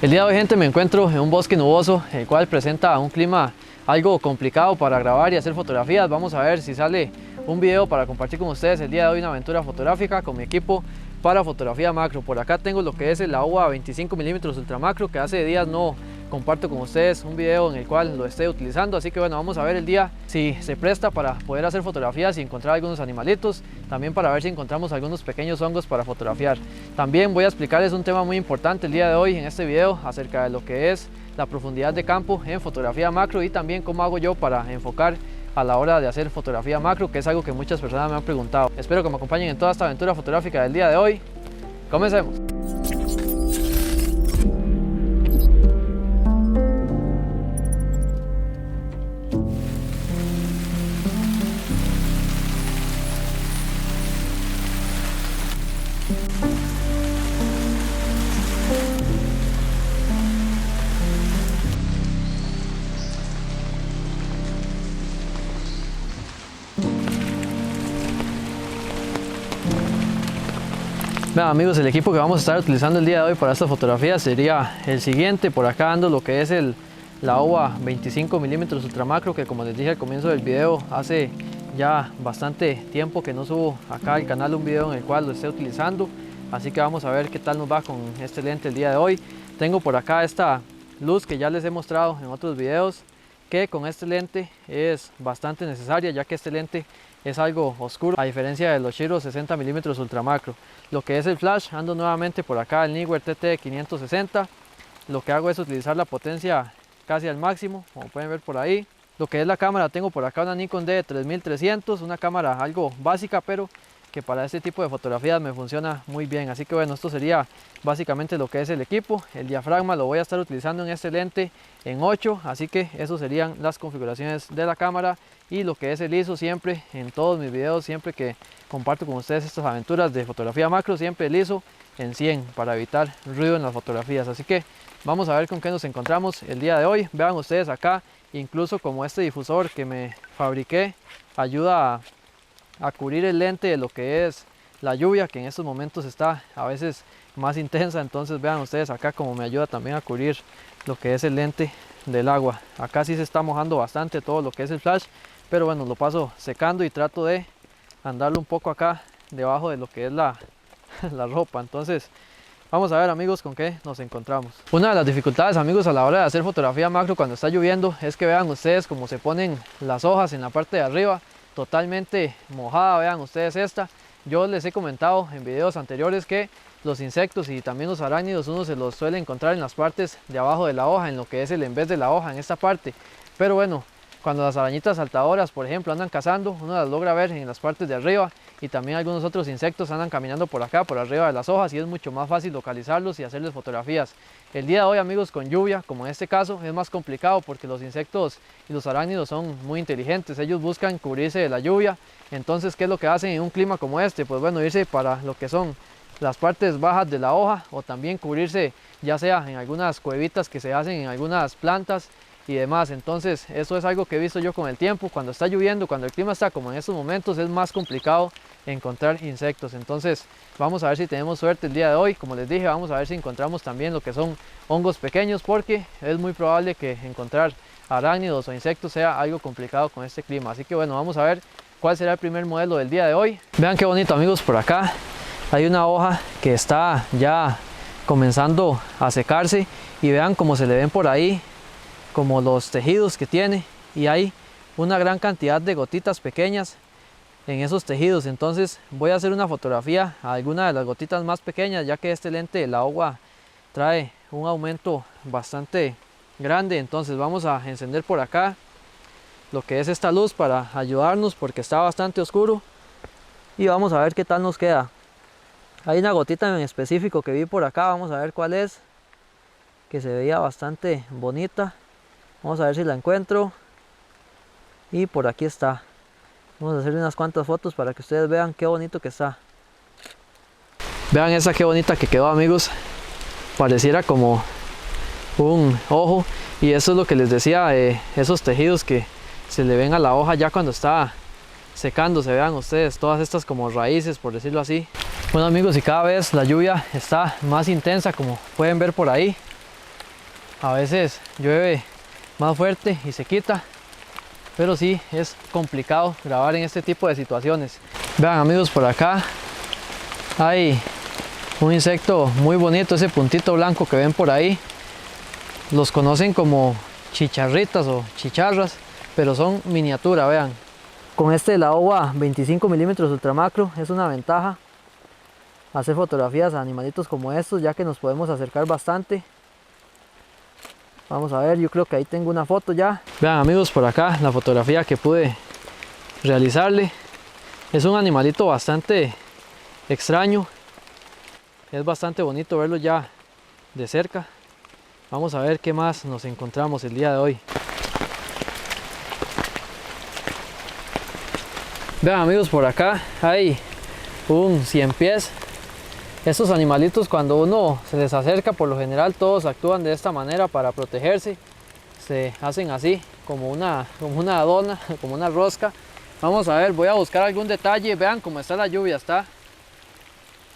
El día de hoy, gente, me encuentro en un bosque nuboso, el cual presenta un clima algo complicado para grabar y hacer fotografías. Vamos a ver si sale un video para compartir con ustedes el día de hoy, una aventura fotográfica con mi equipo para fotografía macro. Por acá tengo lo que es el AOA 25mm Ultra Macro, que hace días no comparto con ustedes un video en el cual lo esté utilizando, así que bueno, vamos a ver el día si se presta para poder hacer fotografías y encontrar algunos animalitos, también para ver si encontramos algunos pequeños hongos para fotografiar. También voy a explicarles un tema muy importante el día de hoy en este video acerca de lo que es la profundidad de campo en fotografía macro y también cómo hago yo para enfocar a la hora de hacer fotografía macro, que es algo que muchas personas me han preguntado. Espero que me acompañen en toda esta aventura fotográfica del día de hoy. Comencemos. Vean, amigos, el equipo que vamos a estar utilizando el día de hoy para esta fotografía sería el siguiente. Por acá ando lo que es la AOA 25mm Ultra Macro, que como les dije al comienzo del video, hace ya bastante tiempo que no subo acá al canal un video en el cual lo esté utilizando, así que vamos a ver qué tal nos va con este lente el día de hoy. Tengo por acá esta luz que ya les he mostrado en otros videos, que con este lente es bastante necesaria, ya que este lente es algo oscuro a diferencia de los Shiro 60mm Ultra Macro. Lo que es el flash, ando nuevamente por acá el Neewer TT560. Lo que hago es utilizar la potencia casi al máximo, como pueden ver por ahí. Lo que es la cámara, tengo por acá una Nikon D3300, una cámara algo básica, pero que para este tipo de fotografías me funciona muy bien. Así que bueno, esto sería básicamente lo que es el equipo. El diafragma lo voy a estar utilizando en este lente en 8, así que eso serían las configuraciones de la cámara. Y lo que es el ISO, siempre en todos mis videos, siempre que comparto con ustedes estas aventuras de fotografía macro, siempre el ISO en 100 para evitar ruido en las fotografías. Así que vamos a ver con qué nos encontramos el día de hoy. Vean ustedes acá, incluso como este difusor que me fabriqué ayuda a cubrir el lente de lo que es la lluvia, que en estos momentos está a veces más intensa. Entonces vean ustedes acá como me ayuda también a cubrir lo que es el lente del agua. Acá sí se está mojando bastante todo lo que es el flash, pero bueno, lo paso secando y trato de andarlo un poco acá debajo de lo que es la ropa. Entonces vamos a ver, amigos, con qué nos encontramos. Una de las dificultades, amigos, a la hora de hacer fotografía macro cuando está lloviendo es que vean ustedes cómo se ponen las hojas en la parte de arriba totalmente mojada. Vean ustedes esta. Yo les he comentado en videos anteriores que los insectos y también los arácnidos uno se los suele encontrar en las partes de abajo de la hoja, en lo que es el envés de la hoja, en esta parte. Pero bueno, cuando las arañitas saltadoras, por ejemplo, andan cazando, uno las logra ver en las partes de arriba, y también algunos otros insectos andan caminando por acá, por arriba de las hojas, y es mucho más fácil localizarlos y hacerles fotografías. El día de hoy, amigos, con lluvia, como en este caso, es más complicado porque los insectos y los arácnidos son muy inteligentes. Ellos buscan cubrirse de la lluvia. Entonces, ¿qué es lo que hacen en un clima como este? Pues bueno, irse para lo que son las partes bajas de la hoja, o también cubrirse ya sea en algunas cuevitas que se hacen en algunas plantas y demás. Entonces eso es algo que he visto yo con el tiempo. Cuando está lloviendo, cuando el clima está como en estos momentos, es más complicado encontrar insectos. Entonces vamos a ver si tenemos suerte el día de hoy. Como les dije, vamos a ver si encontramos también lo que son hongos pequeños, porque es muy probable que encontrar arácnidos o insectos sea algo complicado con este clima. Así que bueno, vamos a ver cuál será el primer modelo del día de hoy. Vean qué bonito, amigos, por acá hay una hoja que está ya comenzando a secarse, y vean cómo se le ven por ahí como los tejidos que tiene, y hay una gran cantidad de gotitas pequeñas en esos tejidos. Entonces voy a hacer una fotografía a alguna de las gotitas más pequeñas, ya que este lente, el AOA, trae un aumento bastante grande. Entonces vamos a encender por acá lo que es esta luz para ayudarnos, porque está bastante oscuro, y vamos a ver qué tal nos queda. Hay una gotita en específico que vi por acá, vamos a ver cuál es, que se veía bastante bonita. Vamos a ver si la encuentro. Y por aquí está. Vamos a hacer unas cuantas fotos para que ustedes vean qué bonito que está. Vean esa qué bonita que quedó, amigos. Pareciera como un ojo. Y eso es lo que les decía, esos tejidos que se le ven a la hoja ya cuando está secándose. Vean ustedes todas estas como raíces, por decirlo así. Bueno amigos, y cada vez la lluvia está más intensa, como pueden ver por ahí. A veces llueve más fuerte y se quita, pero sí es complicado grabar en este tipo de situaciones. Vean amigos, por acá hay un insecto muy bonito, ese puntito blanco que ven por ahí. Los conocen como chicharritas o chicharras, pero son miniatura, vean. Con este la OVA 25 milímetros ultra macro es una ventaja hacer fotografías a animalitos como estos, ya que nos podemos acercar bastante. Vamos a ver, yo creo que ahí tengo una foto ya. Vean amigos, por acá la fotografía que pude realizarle. Es un animalito bastante extraño. Es bastante bonito verlo ya de cerca. Vamos a ver qué más nos encontramos el día de hoy. Vean amigos, por acá hay un 100 pies. Estos animalitos, cuando uno se les acerca, por lo general todos actúan de esta manera para protegerse. Se hacen así, como una dona, como una rosca. Vamos a ver, voy a buscar algún detalle. Vean cómo está la lluvia, está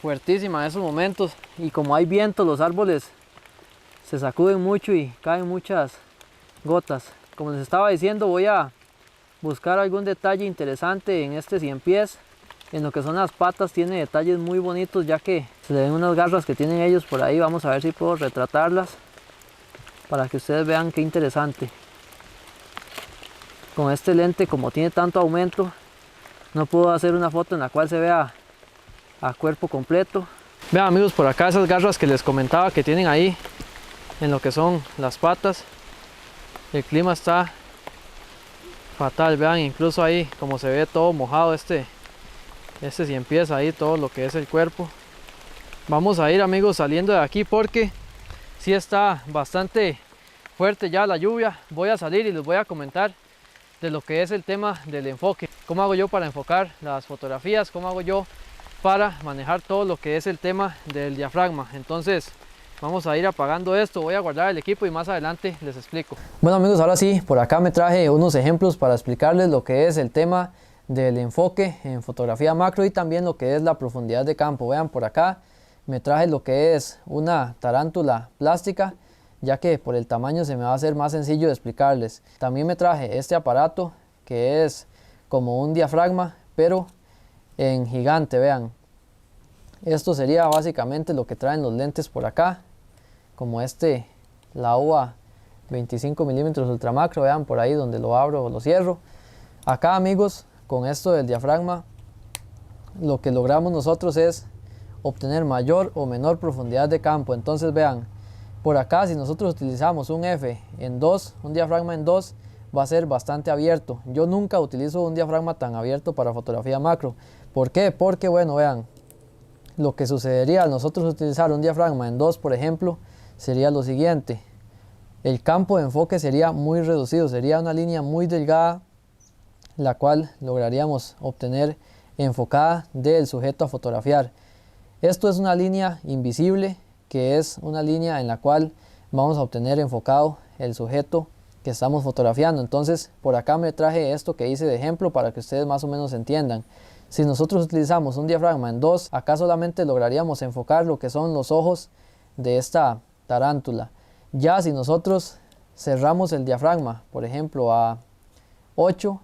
fuertísima en esos momentos. Y como hay viento, los árboles se sacuden mucho y caen muchas gotas. Como les estaba diciendo, voy a buscar algún detalle interesante en este 100 pies. En lo que son las patas tiene detalles muy bonitos, ya que se le ven unas garras que tienen ellos por ahí. Vamos a ver si puedo retratarlas para que ustedes vean qué interesante. Con este lente, como tiene tanto aumento, no puedo hacer una foto en la cual se vea a cuerpo completo. Vean amigos, por acá esas garras que les comentaba que tienen ahí en lo que son las patas. El clima está fatal, vean, incluso ahí como se ve todo mojado este 100 pies ahí, todo lo que es el cuerpo. Vamos a ir amigos saliendo de aquí porque sí está bastante fuerte ya la lluvia. Voy a salir y les voy a comentar de lo que es el tema del enfoque. Cómo hago yo para enfocar las fotografías, cómo hago yo para manejar todo lo que es el tema del diafragma. Entonces vamos a ir apagando esto, voy a guardar el equipo y más adelante les explico. Bueno amigos, ahora sí, por acá me traje unos ejemplos para explicarles lo que es el tema del enfoque en fotografía macro y también lo que es la profundidad de campo. Vean, por acá me traje lo que es una tarántula plástica, ya que por el tamaño se me va a hacer más sencillo de explicarles. También me traje este aparato que es como un diafragma, pero en gigante. Vean, esto sería básicamente lo que traen los lentes por acá, como la OVA 25 milímetros ultra macro. Vean por ahí donde lo abro o lo cierro. Acá amigos, con esto del diafragma, lo que logramos nosotros es obtener mayor o menor profundidad de campo. Entonces vean, por acá si nosotros utilizamos un F en 2, un diafragma en 2, va a ser bastante abierto. Yo nunca utilizo un diafragma tan abierto para fotografía macro. ¿Por qué? Porque bueno, vean, lo que sucedería al nosotros utilizar un diafragma en 2, por ejemplo, sería lo siguiente. El campo de enfoque sería muy reducido, sería una línea muy delgada, la cual lograríamos obtener enfocada del sujeto a fotografiar. Esto es una línea invisible, que es una línea en la cual vamos a obtener enfocado el sujeto que estamos fotografiando. Entonces por acá me traje esto que hice de ejemplo para que ustedes más o menos entiendan. Si nosotros utilizamos un diafragma en 2, acá solamente lograríamos enfocar lo que son los ojos de esta tarántula. Ya si nosotros cerramos el diafragma, por ejemplo a 8,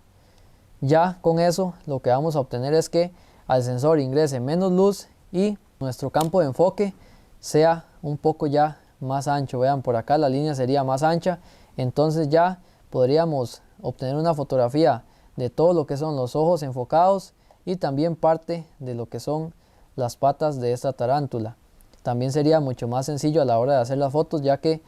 ya con eso lo que vamos a obtener es que al sensor ingrese menos luz y nuestro campo de enfoque sea un poco ya más ancho. Vean, por acá la línea sería más ancha, entonces ya podríamos obtener una fotografía de todo lo que son los ojos enfocados y también parte de lo que son las patas de esta tarántula. También sería mucho más sencillo a la hora de hacer las fotos, ya que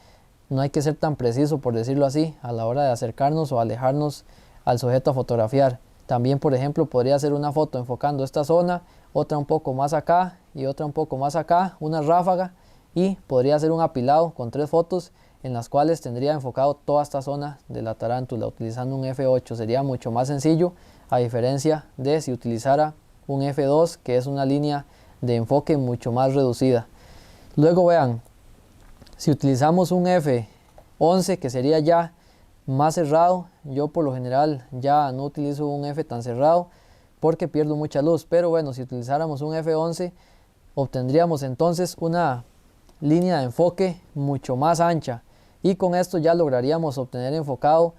no hay que ser tan preciso, por decirlo así, a la hora de acercarnos o alejarnos al sujeto a fotografiar. También, por ejemplo, podría hacer una foto enfocando esta zona, otra un poco más acá y otra un poco más acá, una ráfaga, y podría hacer un apilado con 3 fotos en las cuales tendría enfocado toda esta zona de la tarántula utilizando un F8. Sería mucho más sencillo, a diferencia de si utilizara un F2, que es una línea de enfoque mucho más reducida. Luego vean, si utilizamos un F11, que sería ya más cerrado, yo por lo general ya no utilizo un F tan cerrado porque pierdo mucha luz, pero bueno, si utilizáramos un F11 obtendríamos entonces una línea de enfoque mucho más ancha, y con esto ya lograríamos obtener enfocado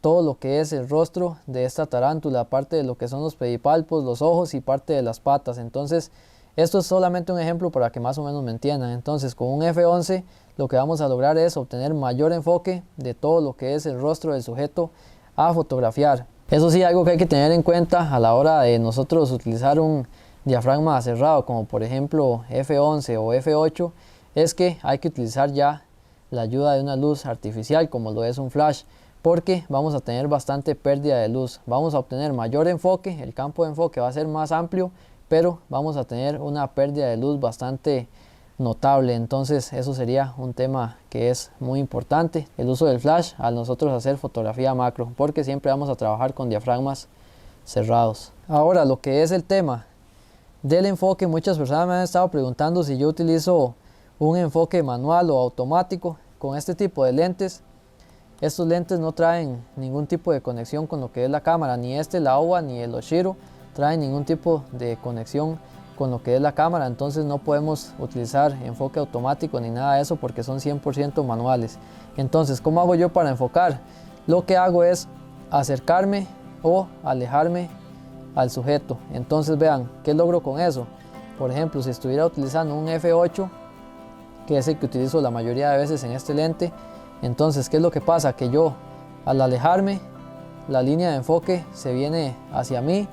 todo lo que es el rostro de esta tarántula, aparte de lo que son los pedipalpos, los ojos y parte de las patas. Entonces esto es solamente un ejemplo para que más o menos me entiendan. Entonces con un F11 lo que vamos a lograr es obtener mayor enfoque de todo lo que es el rostro del sujeto a fotografiar. Eso sí, algo que hay que tener en cuenta a la hora de nosotros utilizar un diafragma cerrado, como por ejemplo F11 o F8, es que hay que utilizar ya la ayuda de una luz artificial como lo es un flash, porque vamos a tener bastante pérdida de luz. Vamos a obtener mayor enfoque, el campo de enfoque va a ser más amplio, pero vamos a tener una pérdida de luz bastante notable. Entonces eso sería un tema que es muy importante, el uso del flash al nosotros hacer fotografía macro, porque siempre vamos a trabajar con diafragmas cerrados. Ahora, lo que es el tema del enfoque, muchas personas me han estado preguntando si yo utilizo un enfoque manual o automático con este tipo de lentes. Estos lentes no traen ningún tipo de conexión con lo que es la cámara, ni la OWA ni el Oshiro traen ningún tipo de conexión con lo que es la cámara, entonces no podemos utilizar enfoque automático ni nada de eso porque son 100% manuales. Entonces, ¿cómo hago yo para enfocar? Lo que hago es acercarme o alejarme al sujeto. Entonces vean, ¿qué logro con eso? Por ejemplo, si estuviera utilizando un F8, que es el que utilizo la mayoría de veces en este lente, entonces, ¿qué es lo que pasa? Que yo, al alejarme, la línea de enfoque se viene hacia mí,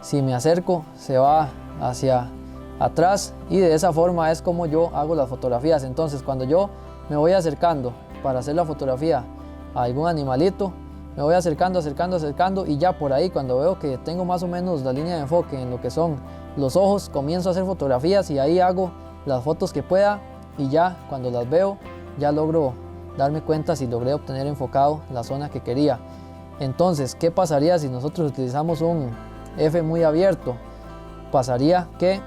si me acerco, se va hacia atrás, y de esa forma es como yo hago las fotografías. Entonces, cuando yo me voy acercando para hacer la fotografía a algún animalito, me voy acercando, y ya por ahí, cuando veo que tengo más o menos la línea de enfoque en lo que son los ojos, comienzo a hacer fotografías y ahí hago las fotos que pueda, y ya cuando las veo, ya logro darme cuenta si logré obtener enfocado la zona que quería. Entonces, ¿qué pasaría si nosotros utilizamos un F muy abierto? Pasaría que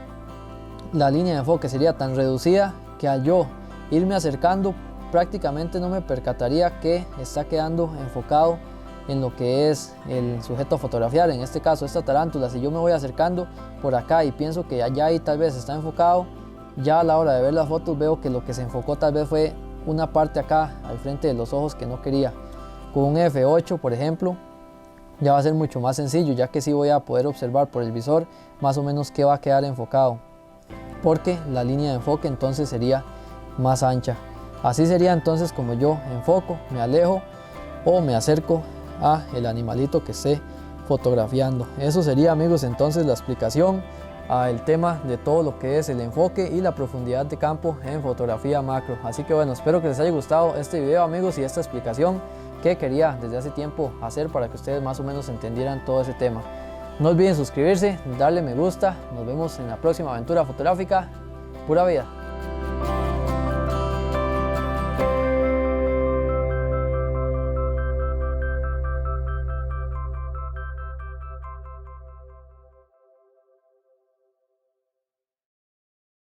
la línea de enfoque sería tan reducida que al yo irme acercando prácticamente no me percataría que está quedando enfocado en lo que es el sujeto a fotografiar, en este caso esta tarántula. Si yo me voy acercando por acá y pienso que allá ahí tal vez está enfocado, ya a la hora de ver las fotos veo que lo que se enfocó tal vez fue una parte acá al frente de los ojos que no quería. Con un F8 por ejemplo ya va a ser mucho más sencillo, ya que sí voy a poder observar por el visor más o menos qué va a quedar enfocado, porque la línea de enfoque entonces sería más ancha. Así sería entonces como yo enfoco, me alejo o me acerco a el animalito que esté fotografiando. Eso sería, amigos, entonces la explicación al tema de todo lo que es el enfoque y la profundidad de campo en fotografía macro. Así que bueno, espero que les haya gustado este video, amigos, y esta explicación que quería desde hace tiempo hacer para que ustedes más o menos entendieran todo ese tema. No olviden suscribirse, darle me gusta. Nos vemos en la próxima aventura fotográfica. Pura vida.